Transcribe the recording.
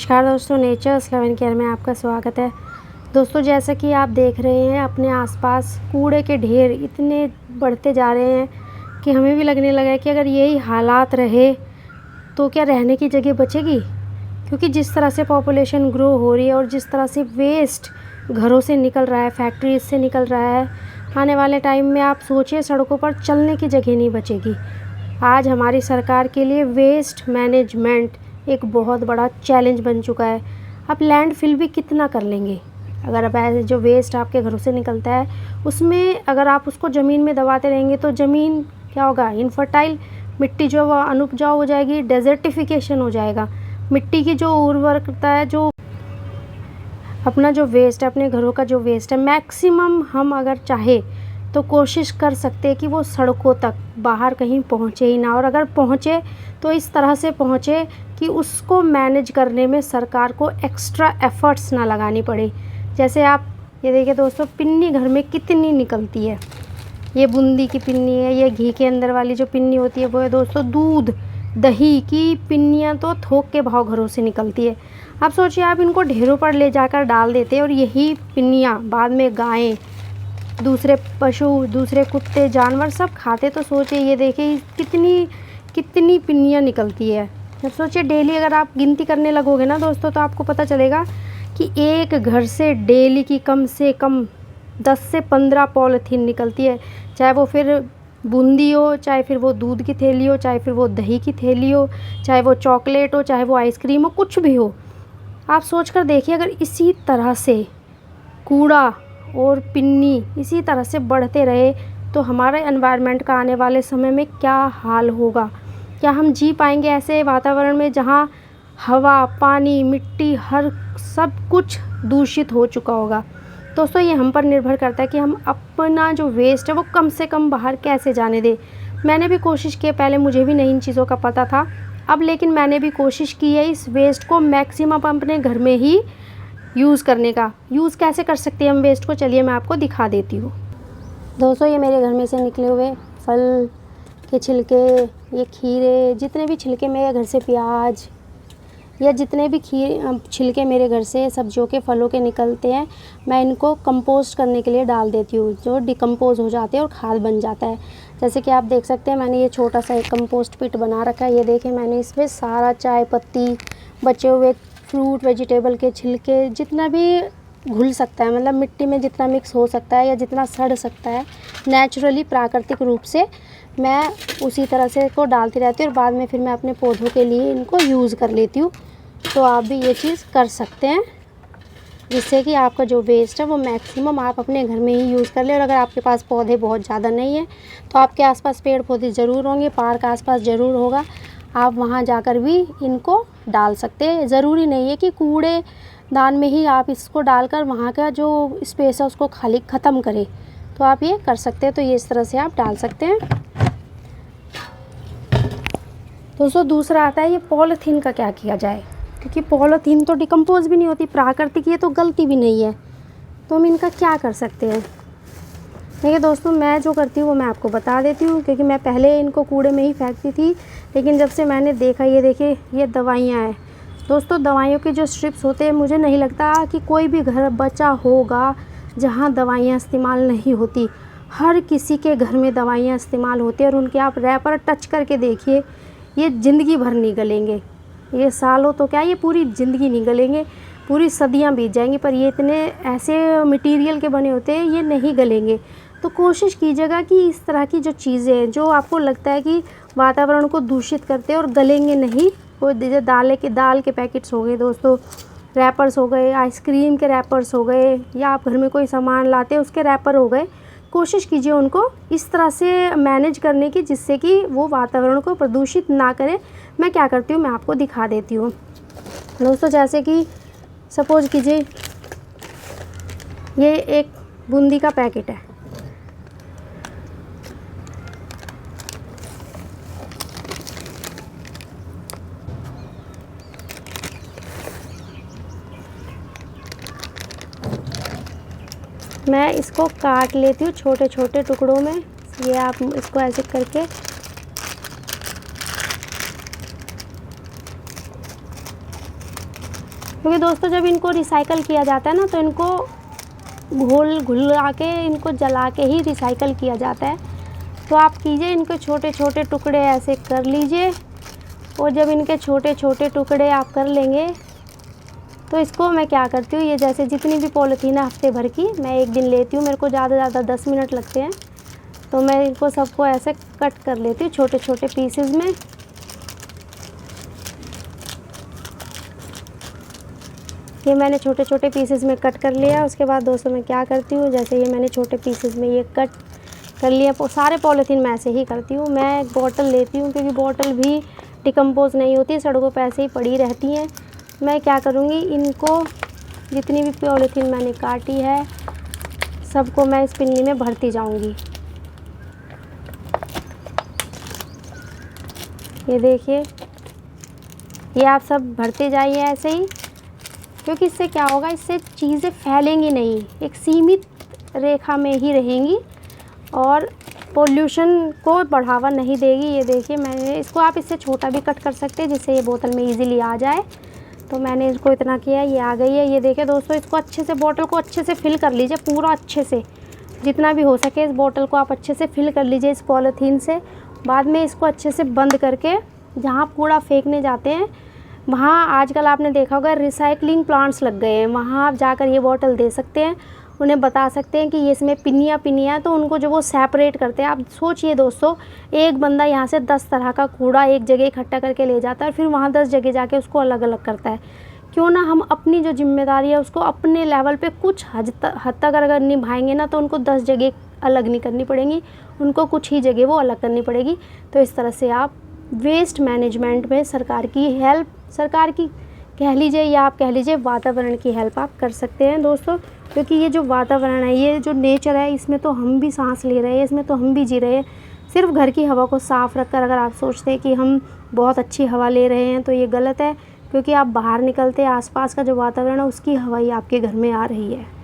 नमस्कार दोस्तों, natures love and care में आपका स्वागत है। दोस्तों, जैसा कि आप देख रहे हैं अपने आसपास कूड़े के ढेर इतने बढ़ते जा रहे हैं कि हमें भी लगने लगा है कि अगर यही हालात रहे तो क्या रहने की जगह बचेगी। क्योंकि जिस तरह से पॉपुलेशन ग्रो हो रही है और जिस तरह से वेस्ट घरों से निकल रहा है, फैक्ट्रीज से निकल रहा है, आने वाले टाइम में आप सोचिए सड़कों पर चलने की जगह नहीं बचेगी। आज हमारी सरकार के लिए वेस्ट मैनेजमेंट एक बहुत बड़ा चैलेंज बन चुका है। आप लैंडफिल भी कितना कर लेंगे? अगर आप ऐसे जो वेस्ट आपके घरों से निकलता है उसमें अगर आप उसको ज़मीन में दबाते रहेंगे तो ज़मीन क्या होगा, इनफर्टाइल, मिट्टी जो वो अनुपजाऊ हो जाएगी, डेजर्टिफिकेशन हो जाएगा। मिट्टी की जो उर्वरकता है, जो अपना जो वेस्ट है, अपने घरों का जो वेस्ट है, मैक्सिमम हम अगर चाहे तो कोशिश कर सकते हैं कि वो सड़कों तक बाहर कहीं पहुँचे ही ना, और अगर पहुँचे तो इस तरह से पहुँचे कि उसको मैनेज करने में सरकार को एक्स्ट्रा एफ़र्ट्स ना लगानी पड़े। जैसे आप ये देखिए दोस्तों, पिन्नी घर में कितनी निकलती है। ये बूंदी की पिन्नी है, ये घी के अंदर वाली जो पिन्नी होती है वो है दोस्तों दूध दही की पिन्नियाँ तो थोक के भाव घरों से निकलती है। आप सोचिए, आप इनको ढेरों पर ले जाकर डाल देते और यही पिन्नियाँ बाद में गायें, दूसरे पशु, दूसरे कुत्ते, जानवर सब खाते, तो सोचिए ये देखिए कितनी कितनी पिन्नियाँ निकलती है। जब सोचिए डेली अगर आप गिनती करने लगोगे ना दोस्तों तो आपको पता चलेगा कि एक घर से डेली की कम से कम 10 से 15 पॉलीथीन निकलती है। चाहे वो फिर बूंदी हो, चाहे फिर वो दूध की थैली हो, चाहे फिर वो दही की थैली हो, चाहे वो चॉकलेट हो, चाहे वो आइसक्रीम हो, कुछ भी हो। आप सोच कर देखिए, अगर इसी तरह से कूड़ा और पिन्नी इसी तरह से बढ़ते रहे तो हमारे एनवायरनमेंट का आने वाले समय में क्या हाल होगा। क्या हम जी पाएंगे ऐसे वातावरण में जहाँ हवा, पानी, मिट्टी, हर सब कुछ दूषित हो चुका होगा। दोस्तों, ये हम पर निर्भर करता है कि हम अपना जो वेस्ट है वो कम से कम बाहर कैसे जाने दें। मैंने भी कोशिश की, पहले मुझे भी नहीं इन चीज़ों का पता था, अब लेकिन मैंने भी कोशिश की है इस वेस्ट को मैक्सिमम अपने घर में ही यूज़ करने का। यूज़ कैसे कर सकते हैं हम वेस्ट को, चलिए मैं आपको दिखा देती हूँ। दोस्तों, ये मेरे घर में से निकले हुए फल के छिलके, ये खीरे, जितने भी छिलके मेरे घर से, प्याज या जितने भी छिलके मेरे घर से सब्जियों के, फलों के निकलते हैं, मैं इनको कंपोस्ट करने के लिए डाल देती हूँ, जो डिकम्पोज़ हो जाते हैं और खाद बन जाता है। जैसे कि आप देख सकते हैं, मैंने ये छोटा सा एक कंपोस्ट पिट बना रखा है। ये देखें, मैंने इसमें सारा चाय पत्ती, बचे हुए फ्रूट वेजिटेबल के छिलके, जितना भी घुल सकता है, मतलब मिट्टी में जितना मिक्स हो सकता है या जितना सड़ सकता है नेचुरली, प्राकृतिक रूप से, मैं उसी तरह से को डालती रहती हूँ और बाद में फिर मैं अपने पौधों के लिए इनको यूज़ कर लेती हूँ। तो आप भी ये चीज़ कर सकते हैं, जिससे कि आपका जो वेस्ट है वो मैक्सिमम आप अपने घर में ही यूज़ कर लें। और अगर आपके पास पौधे बहुत ज़्यादा नहीं है तो आपके आसपास पेड़ पौधे ज़रूर होंगे, पार्क आसपास ज़रूर होगा, आप वहाँ जाकर भी इनको डाल सकते हैं। ज़रूरी नहीं है कि कूड़े दान में ही आप इसको डालकर वहाँ का जो स्पेस है उसको खाली ख़त्म करें, तो आप ये कर सकते हैं। तो ये इस तरह से आप डाल सकते हैं। दोस्तों, दूसरा आता है ये पॉलीथीन का क्या किया जाए, क्योंकि पॉलीथीन तो डिकम्पोज़ भी नहीं होती, प्राकृतिक, ये तो गलती भी नहीं है, तो हम इनका क्या कर सकते हैं। देखिए दोस्तों, मैं जो करती हूँ वो मैं आपको बता देती हूँ, क्योंकि मैं पहले इनको कूड़े में ही फेंकती थी, लेकिन जब से मैंने देखा, ये देखिए ये दवाइयाँ हैं दोस्तों, दवाइयों के जो स्ट्रिप्स होते हैं, मुझे नहीं लगता कि कोई भी घर बचा होगा जहाँ दवाइयाँ इस्तेमाल नहीं होती। हर किसी के घर में दवाइयाँ इस्तेमाल होती है और उनके आप रैपर टच करके देखिए, ये ज़िंदगी भर नहीं गलेंगे। ये सालों तो क्या, ये पूरी ज़िंदगी नहीं गलेंगे, पूरी सदियाँ बीत जाएंगी, पर ये इतने ऐसे मटेरियल के बने होते हैं, ये नहीं गलेंगे। तो कोशिश कीजिएगा कि इस तरह की जो चीज़ें हैं जो आपको लगता है कि वातावरण को दूषित करते हैं और गलेंगे नहीं, वो जैसे दाल के पैकेट्स हो गए दोस्तों, रैपर्स हो गए, आइसक्रीम के रैपर्स हो गए, या आप घर में कोई सामान लाते हैं उसके रैपर हो गए, कोशिश कीजिए उनको इस तरह से मैनेज करने की जिससे कि वो वातावरण को प्रदूषित ना करें। मैं क्या करती हूँ मैं आपको दिखा देती हूँ दोस्तों। जैसे कि सपोज़ कीजिए ये एक बूंदी का पैकेट है, मैं इसको काट लेती हूँ छोटे छोटे टुकड़ों में। ये आप इसको ऐसे करके क्योंकि दोस्तों जब इनको रिसाइकल किया जाता है ना, तो इनको घुला के, इनको जला के ही रिसाइकल किया जाता है। तो आप कीजिए, इनके छोटे छोटे टुकड़े ऐसे कर लीजिए, और जब इनके छोटे छोटे टुकड़े आप कर लेंगे तो इसको मैं क्या करती हूँ, ये जैसे जितनी भी पॉलीथीन है हफ्ते भर की, मैं एक दिन लेती हूँ, मेरे को ज़्यादा से ज़्यादा 10 मिनट लगते हैं, तो मैं इनको सबको ऐसे कट कर लेती हूँ छोटे छोटे पीसेस में। ये मैंने छोटे छोटे पीसेस में कट कर लिया। उसके बाद दोस्तों मैं क्या करती हूँ, जैसे ये मैंने छोटे पीसेस में ये कट कर लिया, सारे पॉलीथीन मैं ऐसे ही करती हूँ। मैं एक बॉटल लेती हूँ, क्योंकि बॉटल भी डिकम्पोज नहीं होती, सड़कों पे ऐसे ही पड़ी रहती हैं। मैं क्या करूँगी, इनको जितनी भी पॉलीथीन मैंने काटी है सबको मैं इस पिन्नी में भरती जाऊँगी। ये देखिए, ये आप सब भरते जाइए ऐसे ही, क्योंकि इससे क्या होगा, इससे चीज़ें फैलेंगी नहीं, एक सीमित रेखा में ही रहेंगी और पोल्यूशन को बढ़ावा नहीं देगी। ये देखिए, मैंने इसको, आप इससे छोटा भी कट कर सकते हैं जिससे ये बोतल में इजीली आ जाए। तो मैंने इसको इतना किया, ये आ गई है। ये देखिए दोस्तों, इसको अच्छे से, बोतल को अच्छे से फिल कर लीजिए पूरा, अच्छे से जितना भी हो सके इस बोतल को आप अच्छे से फिल कर लीजिए इस पॉलीथीन से। बाद में इसको अच्छे से बंद करके, जहाँ कूड़ा फेंकने जाते हैं वहाँ आजकल आपने देखा होगा रिसाइकलिंग प्लांट्स लग गए हैं, वहाँ आप जाकर ये बोतल दे सकते हैं, उन्हें बता सकते हैं कि ये इसमें पिन्नियाँ तो उनको जो वो सेपरेट करते हैं। आप सोचिए दोस्तों, एक बंदा यहाँ से 10 तरह का कूड़ा एक जगह इकट्ठा करके ले जाता है, फिर वहाँ 10 जगह जाके उसको अलग अलग करता है। क्यों ना हम अपनी जो जिम्मेदारी है उसको अपने लेवल पे कुछ हद तक अगर निभाएंगे ना, तो उनको 10 जगह अलग नहीं करनी पड़ेंगी, उनको कुछ ही जगह वो अलग करनी पड़ेगी। तो इस तरह से आप वेस्ट मैनेजमेंट में सरकार की कह लीजिए, या आप कह लीजिए वातावरण की हेल्प आप कर सकते हैं दोस्तों। क्योंकि ये जो वातावरण है, ये जो नेचर है, इसमें तो हम भी सांस ले रहे हैं, इसमें तो हम भी जी रहे हैं। सिर्फ घर की हवा को साफ़ रखकर अगर आप सोचते हैं कि हम बहुत अच्छी हवा ले रहे हैं, तो ये गलत है। क्योंकि आप बाहर निकलते, आसपास का जो वातावरण है उसकी हवा ही आपके घर में आ रही है।